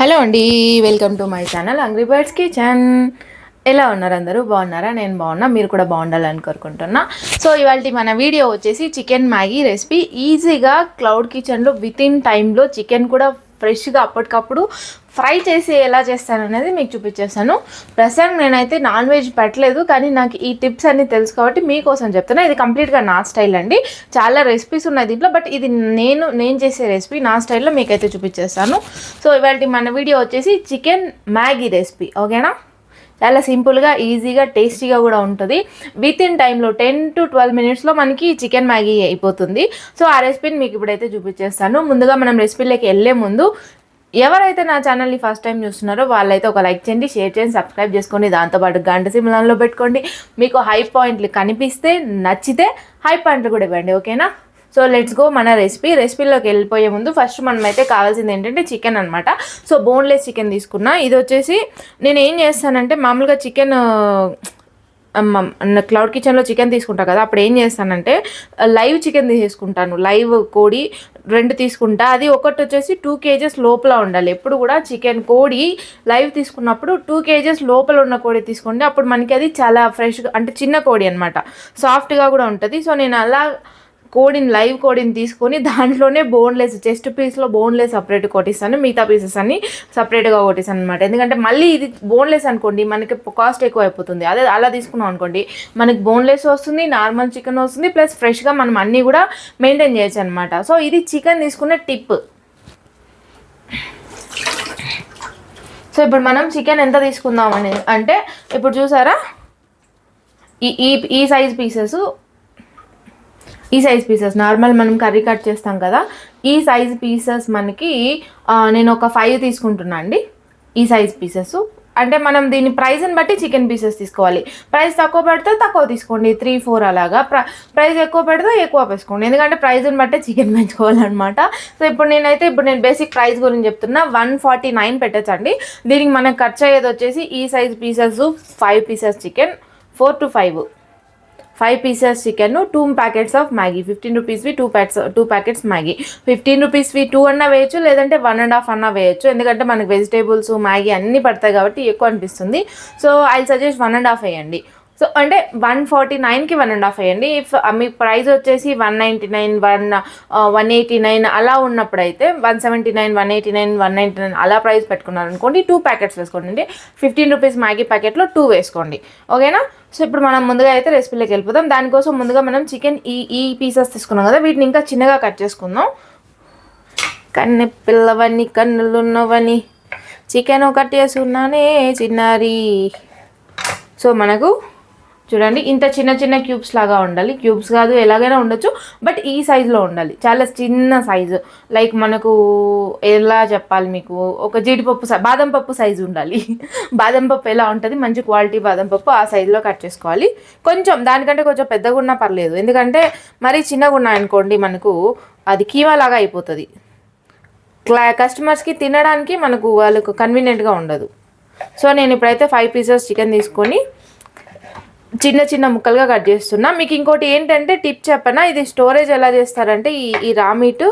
Hello అండి, welcome to my channel అంగ్రీ birds kitchen. ఎలా ఉన్నారు అందరూ? బాగున్నారా? నేను బాగున్నా, మీరు కూడా బాగుండాలని కోరుకుంటున్నా. సో ఇవాళ మన వీడియో వచ్చేసి చికెన్ మ్యాగీ రెసిపీ. ఈజీగా క్లౌడ్ కిచెన్లో విత్ ఇన్ టైంలో చికెన్ కూడా ఫ్రెష్గా అప్పటికప్పుడు ఫ్రై చేసి ఎలా చేస్తాను అనేది మీకు చూపించేస్తాను. ప్రస్తుతం నేనైతే నాన్ వెజ్ పెట్టలేదు, కానీ నాకు ఈ టిప్స్ అన్నీ తెలుసు కాబట్టి మీకోసం చెప్తున్నా. ఇది కంప్లీట్గా నా స్టైల్ అండి. చాలా రెసిపీస్ ఉన్నాయి దీంట్లో, బట్ ఇది నేను చేసే రెసిపీ నా స్టైల్లో మీకైతే చూపించేస్తాను. సో ఇవాళ మన వీడియో వచ్చేసి చికెన్ మ్యాగీ రెసిపీ. ఓకేనా? చాలా సింపుల్గా, ఈజీగా, టేస్టీగా కూడా ఉంటుంది. విత్ ఇన్ టైంలో 10 to 12 minutesలో మనకి చికెన్ మ్యాగీ అయిపోతుంది. సో ఆ రెసిపీని మీకు ఇప్పుడైతే చూపించేస్తాను. ముందుగా మనం రెసిపీలోకి వెళ్ళే ముందు ఎవరైతే నా ఛానల్ని ఫస్ట్ టైం చూస్తున్నారో వాళ్ళైతే ఒక లైక్ చేయండి, షేర్ చేయండి, సబ్స్క్రైబ్ చేసుకోండి. దాంతోపాటు గంట సింబల్లో పెట్టుకోండి. మీకు హై పాయింట్లు కనిపిస్తే, నచ్చితే హై పాయింట్లు కూడా ఇవ్వండి. ఓకేనా? సో లెట్స్ గో మన రెసిపీలోకి వెళ్ళిపోయే ముందు ఫస్ట్ మనమైతే కావాల్సింది ఏంటంటే చికెన్ అనమాట. సో బోన్లెస్ చికెన్ తీసుకున్నా. ఇది వచ్చేసి నేను ఏం చేస్తానంటే, మామూలుగా చికెన్ క్లౌడ్ కిచెన్లో చికెన్ తీసుకుంటా కదా, అప్పుడు ఏం చేస్తానంటే లైవ్ చికెన్ తీసేసుకుంటాను. లైవ్ కోడి 2 తీసుకుంటా. అది ఒకటి వచ్చేసి 2 kgs లోపల ఉండాలి. ఎప్పుడు కూడా చికెన్ కోడి లైవ్ తీసుకున్నప్పుడు 2 kgs లోపల ఉన్న కోడి తీసుకోండి. అప్పుడు మనకి అది చాలా ఫ్రెష్గా, అంటే చిన్న కోడి అనమాట, సాఫ్ట్గా కూడా ఉంటుంది. సో నేను అలా లైవ్ కోడిని తీసుకొని దాంట్లోనే బోన్లెస్, చెస్ట్ పీస్లో బోన్లెస్ సపరేట్ కొట్టిస్తాను, మిగతా పీసెస్ అన్ని సపరేట్గా కొట్టిస్తాను అనమాట. ఎందుకంటే మళ్ళీ ఇది బోన్లెస్ అనుకోండి మనకి కాస్ట్ ఎక్కువ అయిపోతుంది. అదే అలా తీసుకున్నాం అనుకోండి మనకి బోన్లెస్ వస్తుంది, నార్మల్ చికెన్ వస్తుంది, ప్లస్ ఫ్రెష్గా మనం అన్నీ కూడా మెయింటైన్ చేయొచ్చు అనమాట. సో ఇది చికెన్ తీసుకునే టిప్. సో ఇప్పుడు మనం చికెన్ ఎంత తీసుకుందామని అంటే, ఇప్పుడు చూసారా ఈ సైజ్ పీసెస్ నార్మల్ మనం కర్రీ కట్ చేస్తాం కదా, ఈ సైజ్ పీసెస్ మనకి నేను ఒక 5 తీసుకుంటున్నా అండి. ఈ సైజ్ పీసెస్ అంటే మనం దీని ప్రైస్ని బట్టి చికెన్ పీసెస్ తీసుకోవాలి. ప్రైస్ తక్కువ పెడితే తక్కువ తీసుకోండి, 3-4 అలాగా. ప్రైస్ ఎక్కువ పెడితే ఎక్కువ వేసుకోండి, ఎందుకంటే ప్రైస్ని బట్టే చికెన్ పెంచుకోవాలన్నమాట. సో ఇప్పుడు నేను బేసిక్ ప్రైస్ గురించి చెప్తున్నా. 149 పెట్టచ్చండి. దీనికి మనకు ఖర్చు అయ్యేది వచ్చేసి ఈ size pieces 5 pieces chicken, 4 to 5 pieces chicken, 2 packets of Maggi. 15 రూపీస్వి 2 packets Maggi. 15 రూపీస్వి 2 అన్నా వేయచ్చు, లేదంటే 1.5 అన్నా వేయచ్చు. ఎందుకంటే మనకి వెజిటేబుల్స్ మ్యాగీ అన్నీ పడతాయి కాబట్టి ఎక్కువ అనిపిస్తుంది. సో ఐ సజెస్ట్ 1.5 వేయండి. సో అంటే 149కి 1.5 వేయండి. ఇఫ్ మీ ప్రైస్ వచ్చేసి 199, 189 అలా ఉన్నప్పుడు అయితే 179, 189, 199 అలా ప్రైస్ పెట్టుకున్నారు అనుకోండి, 2 packets వేసుకోండి. అంటే 15 రూపీస్ మ్యాగీ ప్యాకెట్లో 2 వేసుకోండి. ఓకేనా? సో ఇప్పుడు మనం ముందుగా అయితే రెసిపీలోకి వెళ్ళిపోతాం. దానికోసం ముందుగా మనం చికెన్ ఈ పీసెస్ తీసుకున్నాం కదా, వీటిని ఇంకా చిన్నగా కట్ చేసుకుందాం. కన్నె పిల్లవని కన్నులున్నవని చికెన్ కట్ చేసుకున్నానే చిన్నారి. సో మనకు చూడండి ఇంత చిన్న క్యూబ్స్ లాగా ఉండాలి. క్యూబ్స్ కాదు, ఎలాగైనా ఉండొచ్చు, బట్ ఈ సైజులో ఉండాలి. చాలా చిన్న సైజు, లైక్ మనకు ఎలా చెప్పాలి మీకు, ఒక బాదం పప్పు సైజు ఉండాలి. బాదం పప్పు ఎలా ఉంటుంది, మంచి క్వాలిటీ బాదం పప్పు, ఆ సైజులో కట్ చేసుకోవాలి. కొంచెం దానికంటే కొంచెం పెద్దగా ఉన్నా పర్లేదు, ఎందుకంటే మరీ చిన్నగా ఉన్నాయనుకోండి మనకు అది కీమా లాగా అయిపోతుంది. కస్టమర్స్కి తినడానికి మనకు వాళ్ళకు కన్వీనియంట్గా ఉండదు. సో నేను ఇప్పుడైతే 5 pieces చికెన్ తీసుకొని చిన్న ముక్కలుగా కట్ చేస్తున్నా. మీకు ఇంకోటి ఏంటంటే టిప్ చెప్పనా, ఇది స్టోరేజ్ ఎలా చేస్తారంటే ఈ రా మీట్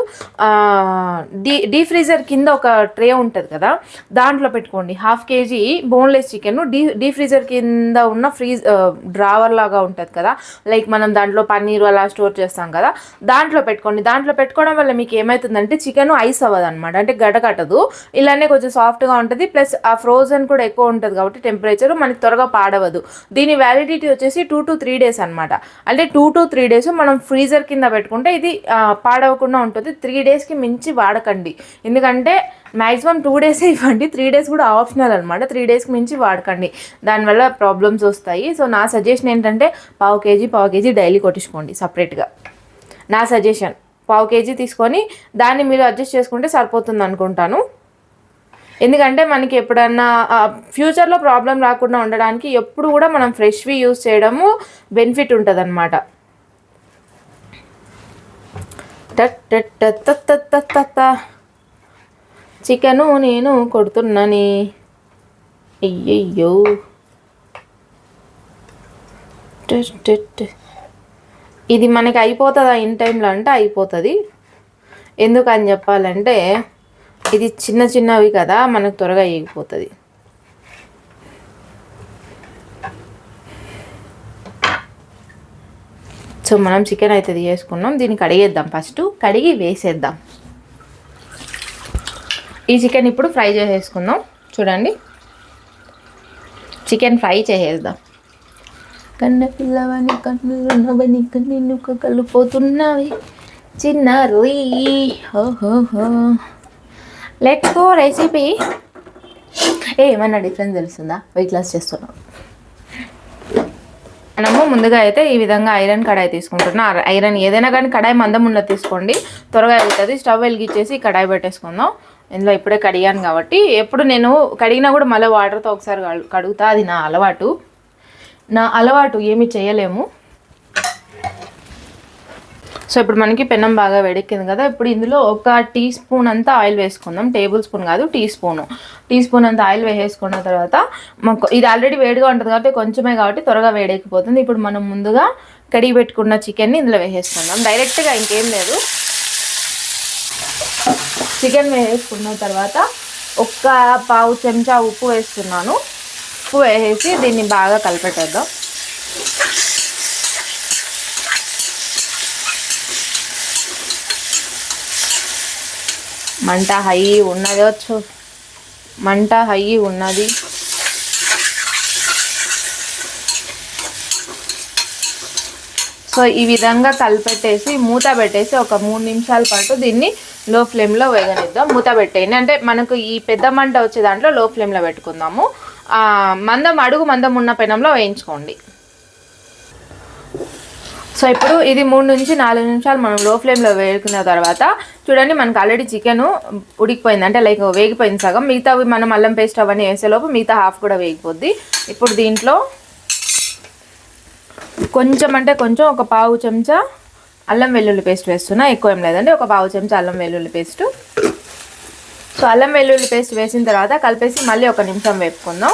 డీ ఫ్రీజర్ కింద ఒక ట్రే ఉంటుంది కదా, దాంట్లో పెట్టుకోండి. 1/2 kg boneless chicken deep freezer కింద ఉన్న డ్రావర్ లాగా ఉంటుంది కదా, లైక్ మనం దాంట్లో పన్నీరు అలా స్టోర్ చేస్తాం కదా, దాంట్లో పెట్టుకోండి. దాంట్లో పెట్టుకోవడం వల్ల మీకు ఏమవుతుందంటే చికెన్ ఐస్ అవ్వదు అనమాట, అంటే గడ్డకట్టదు. ఇలానే కొంచెం సాఫ్ట్గా ఉంటుంది, ప్లస్ ఆ ఫ్రోజన్ కూడా ఎక్కువ ఉంటుంది కాబట్టి టెంపరేచర్ మనకి త్వరగా పాడవదు. దీని వ్యాలిడిటీ వచ్చేసి 2 to 3 days అనమాట. అంటే 2 to 3 days మనం ఫ్రీజర్ కింద పెట్టుకుంటే ఇది పాడవకుండా ఉంటుంది. 3 daysకి మించి వాడకండి, ఎందుకంటే మ్యాక్సిమం 2 days ఇవ్వండి. 3 days కూడా ఆప్షనల్ అనమాట. 3 daysకి మించి వాడకండి, దానివల్ల ప్రాబ్లమ్స్ వస్తాయి. సో నా సజెషన్ ఏంటంటే 1/2 kg డైలీ కొట్టించుకోండి సపరేట్గా. నా సజెషన్ 1/2 kg తీసుకొని దాన్ని మీరు అడ్జస్ట్ చేసుకుంటే సరిపోతుంది అనుకుంటాను. ఎందుకంటే మనకి ఎప్పుడన్నా ఫ్యూచర్లో ప్రాబ్లం రాకుండా ఉండడానికి ఎప్పుడు కూడా మనం ఫ్రెష్వి యూజ్ చేయడము బెనిఫిట్ ఉంటుంది అనమాట. చికెను నేను కొడుతున్నాని, అయ్యయ్యో. ఇది మనకి అయిపోతుందా ఇన్ టైంలో అంటే అయిపోతుంది. ఎందుకని చెప్పాలంటే ఇది చిన్న చిన్నవి కదా, మనకు త్వరగా వేగిపోతుంది. సో మనం చికెన్ అయితే తీసుకున్నాం, దీన్ని కడిగేద్దాం. ఫస్ట్ కడిగి వేసేద్దాం. ఈ చికెన్ ఇప్పుడు ఫ్రై చేసేసుకుందాం. చూడండి, చికెన్ ఫ్రై చేసేద్దాం. కన్న పిల్లవని కన్నులున్నవని కన్ను కలిపోతున్నవి చిన్న రొయ్యి. ఓహోహో, లెట్స్ గో రెసిపీ. ఏమన్నా డిఫరెన్స్ తెలుస్తుందా? వెయిట్ లాస్ చేస్తున్నాం. మనము ముందుగా అయితే ఈ విధంగా ఐరన్ కడాయి తీసుకుంటున్నాం. ఐరన్ ఏదైనా కానీ కడాయి మందం ఉన్నది తీసుకోండి, త్వరగా వెళ్తుంది. స్టవ్ వెలిగించేసి కడాయి పెట్టేసుకుందాం. ఇందులో ఇప్పుడే కడిగాను కాబట్టి, ఎప్పుడు నేను కడిగినా కూడా మళ్ళీ వాటర్తో ఒకసారి కడుగుతా. అది నా అలవాటు, ఏమీ చేయలేము. సో ఇప్పుడు మనకి పెనం బాగా వేడెక్కింది కదా, ఇప్పుడు ఇందులో ఒక టీ స్పూన్ అంతా ఆయిల్ వేసుకుందాం. టేబుల్ స్పూన్ కాదు, టీ స్పూన్ అంతా ఆయిల్ వేసేసుకున్న తర్వాత, ఇది ఆల్రెడీ వేడిగా ఉంటుంది కాబట్టి కొంచెమే కాబట్టి త్వరగా వేడెక్కిపోతుంది. ఇప్పుడు మనం ముందుగా కడిగి పెట్టుకున్న చికెన్ని ఇందులో వేసేసుకుందాం. డైరెక్ట్గా ఇంకేం లేదు. చికెన్ వేసుకున్న తర్వాత ఒక పావు చెంచా ఉప్పు వేస్తున్నాను. ఉప్పు వేసేసి దీన్ని బాగా కలిపెట్టేద్దాం. మంట హై ఉన్నది. సో ఈ విధంగా కలిపెట్టేసి మూత పెట్టేసి ఒక 3 నిమిషాల పాటు దీన్ని లో ఫ్లేమ్లో వేగనిద్దాం. మూత పెట్టేయండి, అంటే మనకు ఈ పెద్ద మంట వచ్చే దాంట్లో లో ఫ్లేమ్లో పెట్టుకుందాము. అడుగు మందం ఉన్న పెనంలో వేయించుకోండి. సో ఇప్పుడు ఇది 3 నుంచి 4 నిమిషాలు మనం లో ఫ్లేమ్లో వేసుకున్న తర్వాత చూడండి, మనకు ఆల్రెడీ చికెన్ ఉడికిపోయింది, అంటే లైక్ వేగిపోయింది సగం. మిగతావి మనం అల్లం పేస్ట్ అవన్నీ వేసేలోపు మిగతా హాఫ్ కూడా వేగిపోద్ది. ఇప్పుడు దీంట్లో కొంచెం ఒక పావు చెంచా అల్లం వెల్లుల్లి పేస్ట్ వేస్తున్నా. ఎక్కువ ఏం లేదండి, ఒక పావు చెంచా అల్లం వెల్లుల్లి పేస్ట్. సో అల్లం వెల్లుల్లి పేస్ట్ వేసిన తర్వాత కలిపేసి మళ్ళీ 1 నిమిషం వేపుకుందాం.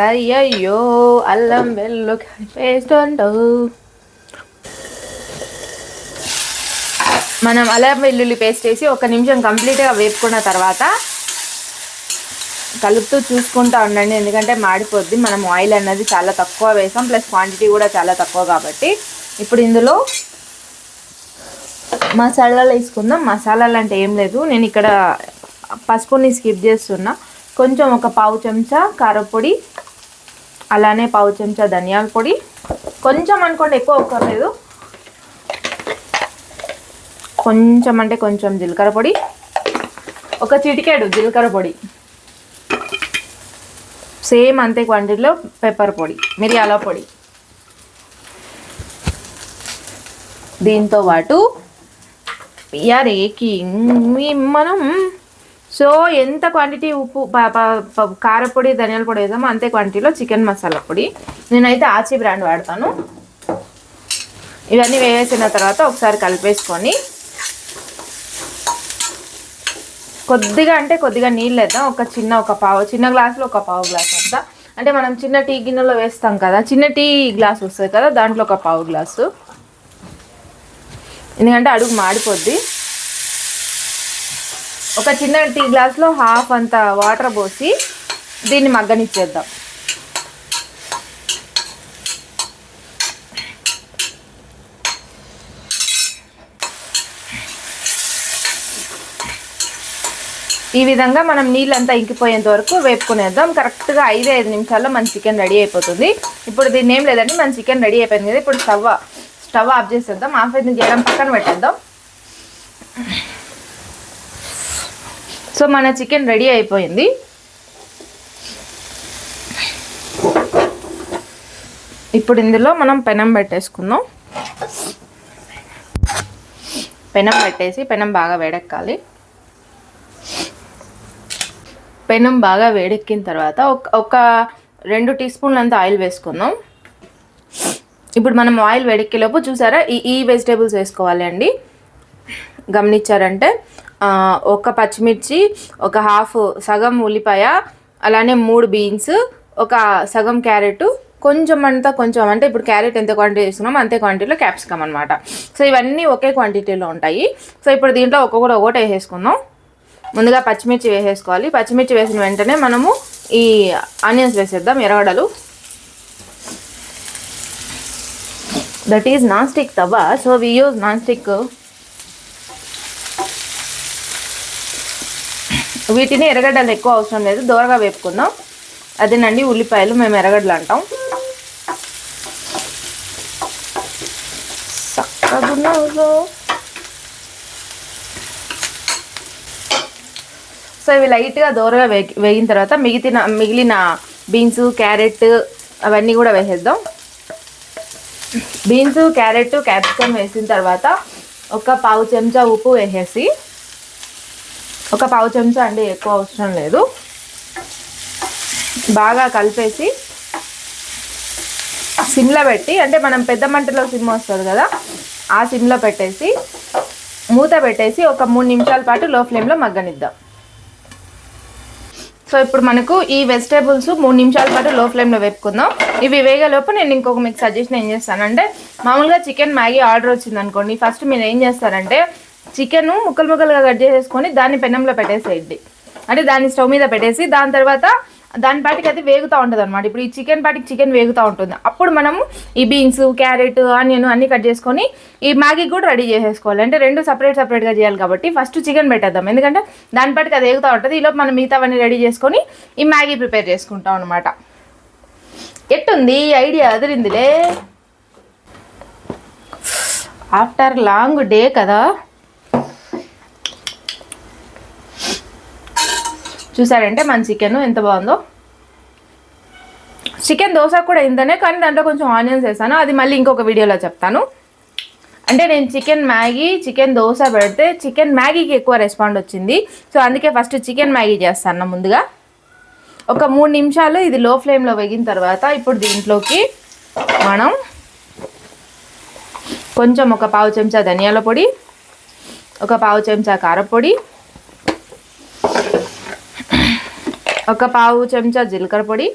అయ్యో, అల్లం వెల్లుల్లి పేస్ట్ ఉండవు. మనం అల్లం వెల్లుల్లి పేస్ట్ వేసి 1 నిమిషం కంప్లీట్గా వేపుకున్న తర్వాత కలుపుతూ చూసుకుంటూ ఉండండి, ఎందుకంటే మాడిపోద్ది. మనం ఆయిల్ అన్నది చాలా తక్కువ వేసాం, ప్లస్ క్వాంటిటీ కూడా చాలా తక్కువ కాబట్టి. ఇప్పుడు ఇందులో మసాలాలు వేసుకుందాం. మసాలాలు అంటే ఏం లేదు, నేను ఇక్కడ పసుపుని స్కిప్ చేస్తున్నా. కొంచెం ఒక పావు చెంచా కారపొడి, అలానే పావు చెంచా ధనియాల పొడి, కొంచెం అనుకోండి, ఎక్కువ ఒక్కర్లేదు. కొంచెం అంటే కొంచెం జీలకర్ర పొడి, ఒక చిటికెడు జీలకర్ర పొడి, సేమ్ అంతే క్వాంటిటీలో పెప్పర్ పొడి, మిరియాల పొడి. దీంతో పాటు మనం సో ఎంత క్వాంటిటీ ఉప్పు కారపొడి ధనియాల పొడి వేసామో అంతే క్వాంటిటీలో చికెన్ మసాలా పొడి. నేనైతే ఆచి బ్రాండ్ వాడతాను. ఇవన్నీ వేసిన తర్వాత ఒకసారి కలిపేసుకొని కొద్దిగా నీళ్ళు వేద్దాం. చిన్న గ్లాసులో ఒక పావు గ్లాస్ అంతా, అంటే మనం చిన్న టీ గిన్నెలో వేస్తాం కదా, చిన్న టీ గ్లాస్ వస్తుంది కదా, దాంట్లో ఒక పావు గ్లాసు. ఎందుకంటే అడుగు మాడిపోద్ది. ఒక చిన్న టీ గ్లాస్లో హాఫ్ అంత వాటర్ పోసి దీన్ని మగ్గనిచ్చేద్దాం. ఈ విధంగా మనం నీళ్ళంతా ఇంకిపోయేంత వరకు వేపుకునేద్దాం. కరెక్ట్గా 5 నిమిషాల్లో మన చికెన్ రెడీ అయిపోతుంది. ఇప్పుడు దీన్ని ఏం లేదండి, మన చికెన్ రెడీ అయిపోయింది కదా. ఇప్పుడు స్టవ్ ఆఫ్ చేసేద్దాం. ఆఫ్ అయితే చేయడం పక్కన పెట్టేద్దాం. సో మన చికెన్ రెడీ అయిపోయింది. ఇప్పుడు ఇందులో మనం పెనం పెట్టేసుకుందాం. పెనం పెట్టేసి పెనం బాగా వేడెక్కాలి. పెనం బాగా వేడెక్కిన తర్వాత ఒక 2 టీ స్పూన్లు అంత ఆయిల్ వేసుకుందాం. ఇప్పుడు మనం ఆయిల్ వేడెక్కేలోపు చూసారా ఈ వెజిటేబుల్స్ వేసుకోవాలి అండి. గమనించారంటే ఒక పచ్చిమిర్చి, ఒక సగం ఉల్లిపాయ, అలానే 3 బీన్స్, ఒక సగం క్యారెట్, కొంచెం అంటే ఇప్పుడు క్యారెట్ ఎంత క్వాంటిటీ తీసుకున్నామో అంతే క్వాంటిటీలో క్యాప్సికమ్ అనమాట. సో ఇవన్నీ ఒకే క్వాంటిటీలో ఉంటాయి. సో ఇప్పుడు దీంట్లో ఒకటి వేసేసుకుందాం. ముందుగా పచ్చిమిర్చి వేసేసుకోవాలి. పచ్చిమిర్చి వేసిన వెంటనే మనము ఈ ఆనియన్స్ వేసేద్దాం, ఎర్రగడ్డలు. That is non stick tawa, so we use non stick. వీటిని ఎర్రగడ్డలు ఎక్కువ అవసరం లేదు, దోరగా వేపుకుందాం. అదేనండి ఉల్లిపాయలు, మేము ఎర్రగడ్డలు అంటాం. సో ఇవి లైట్గా దోరగా వేగిన తర్వాత మిగిలిన బీన్స్, క్యారెట్ అవన్నీ కూడా వేసేద్దాం. బీన్స్, క్యారెట్, క్యాప్సికమ్ వేసిన తర్వాత ఒక పావు చెంచా ఉప్పు వేసేసి, ఒక పావు చెంచా అండి, ఎక్కువ అవసరం లేదు, బాగా కలిపేసి సిమ్లో పెట్టి, అంటే మనం పెద్ద మంటలో సిమ్ వస్తుంది కదా, ఆ సిమ్లో పెట్టేసి మూత పెట్టేసి ఒక 3 నిమిషాల పాటు లో ఫ్లేమ్లో మగ్గనిద్దాం. సో ఇప్పుడు మనకు ఈ వెజిటేబుల్స్ 3 నిమిషాల పాటు లో ఫ్లేమ్లో వేపుకుందాం. ఇవి వేగేలోపు నేను ఇంకొక మీకు సజెషన్ ఏం చేస్తానంటే, మామూలుగా చికెన్ మ్యాగీ ఆర్డర్ వచ్చింది అనుకోండి, ఫస్ట్ మీరు ఏం చేస్తారంటే చికెన్ ముక్కలుగా కట్ చేసేసుకొని దాన్ని పెనంలో పెట్టేసేయండి. అంటే దాన్ని స్టవ్ మీద పెట్టేసి దాని తర్వాత దాని పాటికి అది వేగుతూ ఉంటుంది అనమాట. ఇప్పుడు ఈ చికెన్ పాటికి చికెన్ వేగుతూ ఉంటుంది. అప్పుడు మనము ఈ బీన్స్, క్యారెట్, ఆనియన్ అన్నీ కట్ చేసుకొని ఈ మ్యాగీ కూడా రెడీ చేసేసుకోవాలి. అంటే రెండు సపరేట్గా చేయాలి కాబట్టి ఫస్ట్ చికెన్ పెట్టేద్దాం, ఎందుకంటే దాని పాటికి అది వేగుతూ ఉంటుంది. ఈలోపు మనం మిగతావన్నీ రెడీ చేసుకొని ఈ మ్యాగీ ప్రిపేర్ చేసుకుంటాం అనమాట. ఎట్టుంది ఐడియా? అదిరిందిలే. ఆఫ్టర్ లాంగ్ డే కదా, చూసారంటే మన చికెన్ ఎంత బాగుందో. చికెన్ దోశ కూడా ఇంతనే, కానీ దాంట్లో కొంచెం ఆనియన్స్ వేస్తాను, అది మళ్ళీ ఇంకొక వీడియోలో చెప్తాను. అంటే నేను చికెన్ దోశ పెడితే చికెన్ మ్యాగీకి ఎక్కువ రెస్పాండ్ వచ్చింది. సో అందుకే ఫస్ట్ చికెన్ మ్యాగీ చేస్తాను. ముందుగా ఒక 3 నిమిషాలు ఇది లో ఫ్లేమ్లో వేగిన తర్వాత ఇప్పుడు దీంట్లోకి మనం కొంచెం ఒక పావు చెంచా ధనియాల పొడి, ఒక పావు చెంచా కారపొడి, ఒక పావు చెంచా జీలకర్ర పొడి.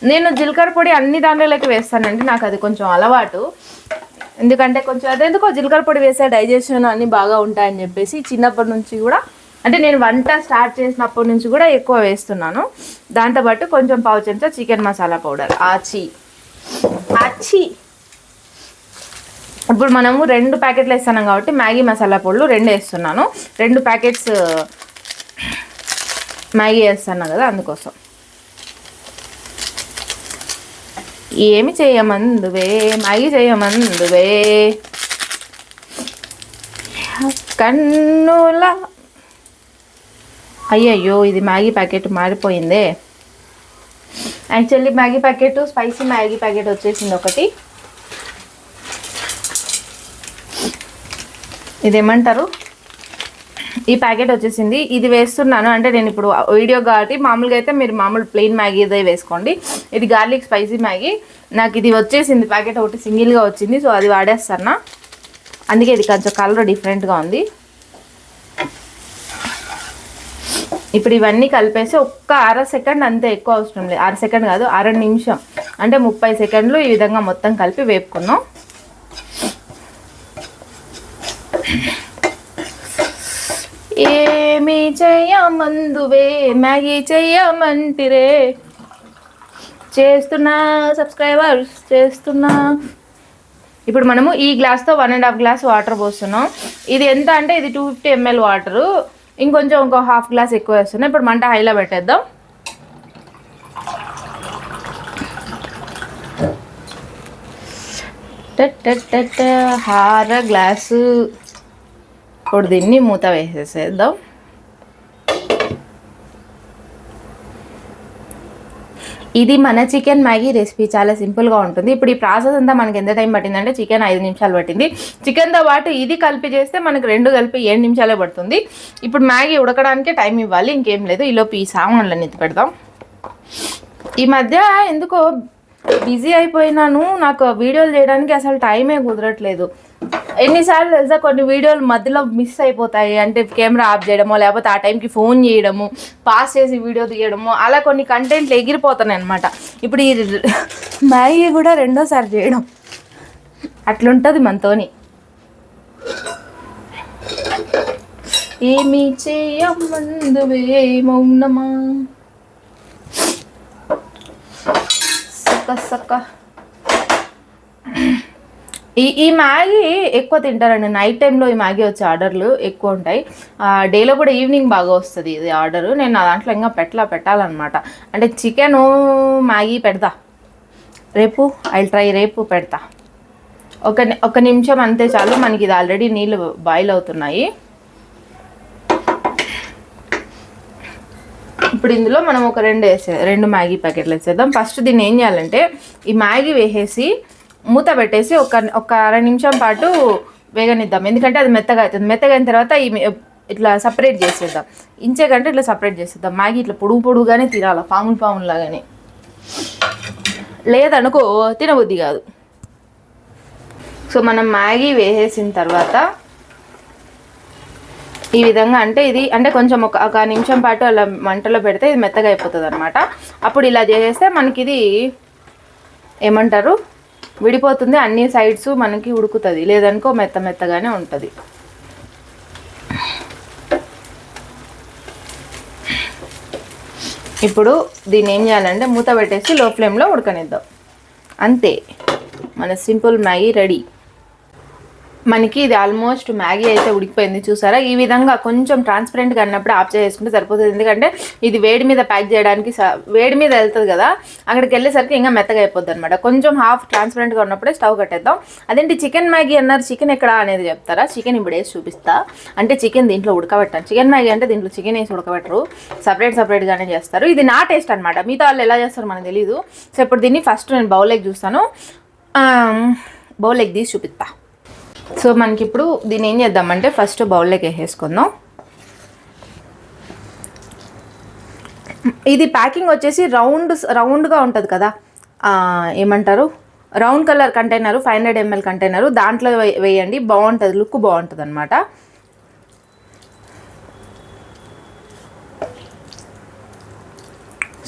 నేను జీలకర్ర పొడి అన్ని దాంట్లోకి వేస్తానండి, నాకు అది కొంచెం అలవాటు. ఎందుకంటే కొంచెం అదెందుకో జీలకర్ర పొడి వేసే డైజెషన్ అన్నీ బాగా ఉంటాయని చెప్పేసి చిన్నప్పటి నుంచి కూడా, అంటే నేను వంట స్టార్ట్ చేసినప్పటి నుంచి కూడా ఎక్కువ వేస్తున్నాను. దాంతోపాటు కొంచెం పావు చెంచా చికెన్ మసాలా పౌడర్, ఆచి. ఇప్పుడు మనము 2 ప్యాకెట్లు వేస్తున్నాం కాబట్టి మ్యాగీ మసాలా పొడులు 2 వేస్తున్నాను. 2 ప్యాకెట్స్ మ్యాగీ వేస్తాను కదా, అందుకోసం. ఏమి చేయమందువే మ్యాగీ చేయమందువే కన్నుల. అయ్యయ్యో, ఇది మ్యాగీ ప్యాకెట్ మారిపోయిందే. Actually Maggi packet, spicy Maggi packet వచ్చేసింది ఒకటి. ఇదేమంటారు, ఈ ప్యాకెట్ వచ్చేసింది. ఇది వేస్తున్నాను అంటే నేను ఇప్పుడు వీడియో కాబట్టి, మామూలుగా అయితే మీరు మామూలు ప్లెయిన్ మ్యాగీ ఇదే వేసుకోండి. ఇది గార్లిక్ స్పైసీ మ్యాగీ. నాకు ఇది వచ్చేసింది ప్యాకెట్ ఒకటి సింగిల్గా వచ్చింది, సో అది వాడేస్తాను. అందుకే ఇది కొంచెం కలర్ డిఫరెంట్గా ఉంది. ఇప్పుడు ఇవన్నీ కలిపేసి ఒక్క 1/2 సెకండ్ అంతే, ఎక్కువ అవసరం లేదు. 1/2 సెకండ్ కాదు, 1/2 నిమిషం, అంటే 30 సెకండ్లు ఈ విధంగా మొత్తం కలిపి వేపుకుందాం. ఏమి చెయ్యమందువే మ్యాగీ చెయ్యమంటిరే, చేస్తున్నా సబ్స్క్రైబర్స్ చేస్తున్నా. ఇప్పుడు మనము ఈ గ్లాస్తో 1.5 గ్లాస్ వాటర్ పోస్తున్నాం. ఇది ఎంత అంటే ఇది 250 ml వాటరు, ఇంకొంచెం 1/2 గ్లాస్ ఎక్కువ వేస్తున్నాం. ఇప్పుడు మంట హైలో పెట్టేద్దాం. హార గ్లాసు. ఇప్పుడు దీన్ని మూత వేసేసేద్దాం. ఇది మన చికెన్ మ్యాగీ రెసిపీ చాలా సింపుల్గా ఉంటుంది. ఇప్పుడు ఈ ప్రాసెస్ అంతా మనకి ఎంత టైం పట్టిందంటే చికెన్ 5 నిమిషాలు పట్టింది. చికెన్తో పాటు ఇది కలిపి చేస్తే మనకు 2 కలిపి 7 నిమిషాలే పడుతుంది. ఇప్పుడు మ్యాగీ ఉడకడానికే టైం ఇవ్వాలి, ఇంకేం లేదు. ఈలోపు ఈ సామాన్లను ఎత్తి పెడదాం. ఈ మధ్య ఎందుకో బిజీ అయిపోయినాను, నాకు వీడియోలు చేయడానికి అసలు టైమే కుదరట్లేదు. ఎన్నిసార్లు తెలుసా కొన్ని వీడియోలు మధ్యలో మిస్ అయిపోతాయి, అంటే కెమెరా ఆఫ్ చేయడమో లేకపోతే ఆ టైంకి ఫోన్ చేయడము, పాస్ చేసి వీడియో తీయడము, అలా కొన్ని కంటెంట్లు ఎగిరిపోతున్నాయి అనమాట. ఇప్పుడు ఈ మ్యాగీ కూడా రెండోసారి చేయడం అట్లుంటుంది మనతోని. ఏమి చేయమందువే మౌనమా సక్క సక్క. ఈ మ్యాగీ ఎక్కువ తింటారండి నైట్ టైంలో. ఈ మ్యాగీ వచ్చే ఆర్డర్లు ఎక్కువ ఉంటాయి. డేలో కూడా ఈవినింగ్ బాగా వస్తుంది ఇది ఆర్డరు. నేను నా దాంట్లో ఇంకా పెట్టాలన్నమాట. అంటే చికెను మ్యాగీ పెడతా రేపు, రేపు పెడతా. ఒక నిమిషం అంతే చాలు. మనకి ఇది ఆల్రెడీ నీళ్ళు బాయిల్ అవుతున్నాయి. ఇప్పుడు ఇందులో మనం ఒక రెండు మ్యాగీ ప్యాకెట్లు వేసేద్దాం. ఫస్ట్ దీన్ని ఏం చేయాలంటే ఈ మ్యాగీ వేసేసి మూత పెట్టేసి ఒక అర నిమిషం పాటు వేగనిద్దాం. ఎందుకంటే అది మెత్తగా అవుతుంది. మెత్తగా అయిన తర్వాత ఇట్లా సపరేట్ చేసేద్దాం. ఇంచే కంటే ఇట్లా సపరేట్ చేసేద్దాం. మ్యాగీ ఇట్లా పొడుగుగానే తినాలి, పాములు లాగానే. లేదనుకో తినబుద్ధి కాదు. సో మనం మ్యాగీ వేసేసిన తర్వాత ఈ విధంగా, అంటే ఇది అంటే కొంచెం ఒక నిమిషం పాటు అలా మంటలో పెడితే ఇది మెత్తగా అయిపోతుంది అనమాట. అప్పుడు ఇలా చేసేస్తే మనకి ఇది ఏమంటారు విడిపోతుంది, అన్ని సైడ్స్ మనకి ఉడుకుతుంది. లేదనుకో మెత్తగానే ఉంటుంది. ఇప్పుడు దీన్ని ఏం చేయాలంటే మూత పెట్టేసి లో ఫ్లేమ్లో ఉడకనిద్దాం. అంతే, మన సింపుల్ మ్యాగీ రెడీ. మనకి ఇది ఆల్మోస్ట్ మ్యాగీ అయితే ఉడికిపోయింది. చూసారా, ఈ విధంగా కొంచెం ట్రాన్స్పరెంట్గా అన్నప్పుడు ఆఫ్ చేసుకుంటే సరిపోతుంది. ఎందుకంటే ఇది వేడి మీద ప్యాక్ చేయడానికి వేడి మీద వెళ్తుంది కదా, అక్కడికి వెళ్ళేసరికి ఇంకా మెత్తగా అయిపోద్ది అనమాట. కొంచెం హాఫ్ ట్రాన్స్పరెంట్గా ఉన్నప్పుడే స్టవ్ కట్టేద్దాం. అదేంటి చికెన్ మ్యాగీ అన్నారు, చికెన్ ఎక్కడ అనేది చెప్తారా? చికెన్ ఇప్పుడు వేసి చూపిస్తా. అంటే చికెన్ దీంట్లో ఉడకబెట్టాను. చికెన్ మ్యాగీ అంటే దీంట్లో చికెన్ వేసి ఉడకబెట్టరు, సపరేట్గానే చేస్తారు. ఇది నా టేస్ట్ అనమాట, మిగతా వాళ్ళు ఎలా చేస్తారో మనకు తెలీదు. సో ఇప్పుడు దీన్ని ఫస్ట్ నేను బౌల్లోకి చూస్తాను, బౌల్లోకి తీసి చూపిస్తా. సో మనకి ఇప్పుడు దీన్ని ఏం చేద్దామంటే ఫస్ట్ బౌల్లోకి వేసేసుకుందాం. ఇది ప్యాకింగ్ వచ్చేసి రౌండ్గా ఉంటుంది కదా, ఏమంటారు round colour container, 500 ml container, దాంట్లో వేయండి, బాగుంటుంది, లుక్ బాగుంటుంది అనమాట.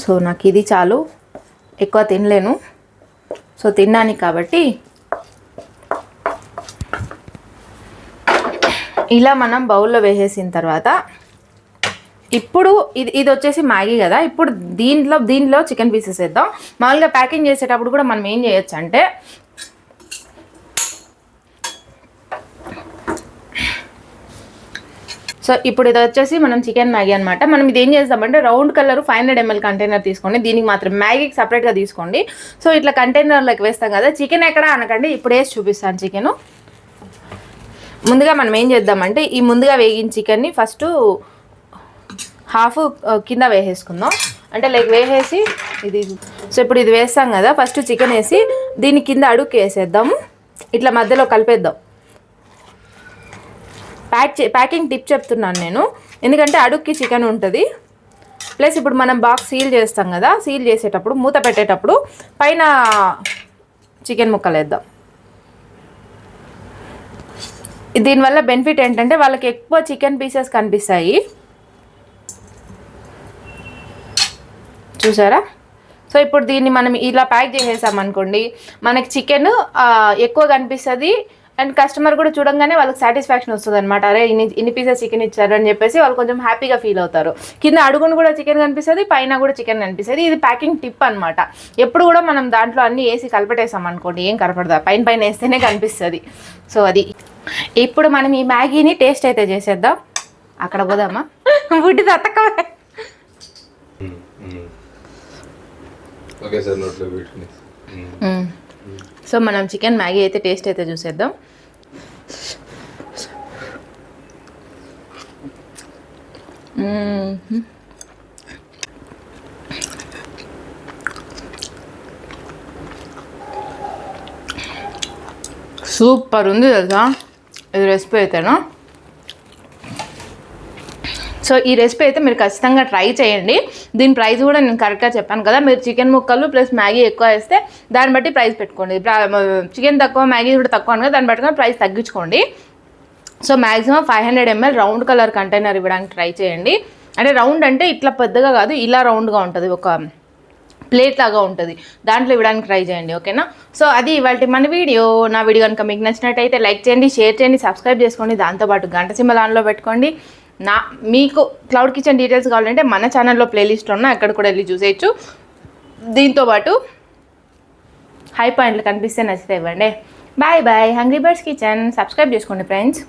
సో నాకు ఇది చాలు, ఎక్కువ తినలేను. సో తిన్నాను కాబట్టి ఇలా మనం బౌల్లో వేసేసిన తర్వాత ఇప్పుడు ఇది వచ్చేసి మ్యాగీ కదా. ఇప్పుడు దీంట్లో చికెన్ పీసెస్ వేద్దాం. మామూలుగా ప్యాకింగ్ చేసేటప్పుడు కూడా మనం ఏం చేయొచ్చు అంటే సో ఇప్పుడు ఇది వచ్చేసి మనం చికెన్ మ్యాగీ అనమాట. మనం ఇది ఏం చేస్తామంటే రౌండ్ కలర్ 500 ml కంటైనర్ తీసుకోండి, దీనికి మాత్రం మ్యాగీకి సపరేట్గా తీసుకోండి. సో ఇట్లా కంటైనర్లోకి వేస్తాం కదా. చికెన్ ఎక్కడ అనకండి, ఇప్పుడు వేసి చూపిస్తాను. చికెను ముందుగా మనం ఏం చేద్దామంటే ఈ ముందుగా వేగిన చికెన్ని ఫస్ట్ హాఫ్ కింద వేసేసుకుందాం. అంటే వేసేసి ఇది, సో ఇప్పుడు ఇది వేస్తాం కదా, ఫస్ట్ చికెన్ వేసి దీని కింద అడుగుకి వేసేద్దాము. ఇట్లా మధ్యలో కలిపేద్దాం. ప్యాకింగ్ టిప్ చెప్తున్నాను నేను, ఎందుకంటే అడుగుకి చికెన్ ఉంటుంది. ప్లస్ ఇప్పుడు మనం బాక్స్ సీల్ చేస్తాం కదా, సీల్ చేసేటప్పుడు మూత పెట్టేటప్పుడు పైన చికెన్ ముక్కలు వేద్దాం. దీనివల్ల బెనిఫిట్ ఏంటంటే వాళ్ళకి ఎక్కువ చికెన్ పీసెస్ కనిపిస్తాయి, చూసారా. సో ఇప్పుడు దీన్ని మనం ఇలా ప్యాక్ చేసేసామనుకోండి, మనకి చికెన్ ఎక్కువ కనిపిస్తుంది. అండ్ కస్టమర్ కూడా చూడంగానే వాళ్ళకి సాటిస్ఫాక్షన్ వస్తుంది అనమాట. అరే ఇన్ని పీసెస్ చికెన్ ఇచ్చారు అని చెప్పేసి వాళ్ళు కొంచెం హ్యాపీగా ఫీల్ అవుతారు. కింద అడుగును కూడా చికెన్ కనిపిస్తుంది, పైన కూడా చికెన్ కనిపిస్తుంది. ఇది ప్యాకింగ్ టిప్ అనమాట. ఎప్పుడు కూడా మనం దాంట్లో అన్నీ వేసి కలిపెట్టేసాం అనుకోండి, ఏం కనపడదా, పైన వేస్తేనే కనిపిస్తుంది. సో అది. ఇప్పుడు మనం ఈ మ్యాగీని టేస్ట్ అయితే చేసేద్దాం. అక్కడ పోదామా, బుడ్డి తత్తక. సో మనం చికెన్ మ్యాగీ అయితే టేస్ట్ అయితే చూసేద్దాం. సూపర్ ఉంది తెలుసా ఇది రెసిపీ అయితేనా. సో ఈ రెసిపీ అయితే మీరు ఖచ్చితంగా ట్రై చేయండి. దీని ప్రైస్ కూడా నేను కరెక్ట్గా చెప్పాను కదా, మీరు చికెన్ ముక్కలు ప్లస్ మ్యాగీ ఎక్కువ వేస్తే దాన్ని బట్టి ప్రైస్ పెట్టుకోండి. చికెన్ తక్కువ మ్యాగీ కూడా తక్కువ అని కదా, దాన్ని బట్టి ప్రైస్ తగ్గించుకోండి. So maximum 500 ml round colour container ఇవ్వడానికి ట్రై చేయండి. అంటే రౌండ్ అంటే ఇట్లా పెద్దగా కాదు, ఇలా రౌండ్గా ఉంటుంది, ఒక ప్లేట్ లాగా ఉంటుంది, దాంట్లో ఇవ్వడానికి ట్రై చేయండి. ఓకేనా? సో అది ఇవాళ మన వీడియో. నా వీడియో కనుక మీకు నచ్చినట్టయితే లైక్ చేయండి, షేర్ చేయండి, సబ్స్క్రైబ్ చేసుకోండి, దాంతోపాటు గంట సింబల్ ఆన్లో పెట్టుకోండి. మీకు క్లౌడ్ కిచెన్ డీటెయిల్స్ కావాలంటే మన ఛానల్లో ప్లేలిస్ట్ ఉన్నా అక్కడ కూడా వెళ్ళి చూసేయచ్చు. దీంతోపాటు హై పాయింట్లు కనిపిస్తే నచ్చితే ఇవ్వండి. Bye bye. Hungry birds kitchen subscribe చేసుకోండి ఫ్రెండ్స్.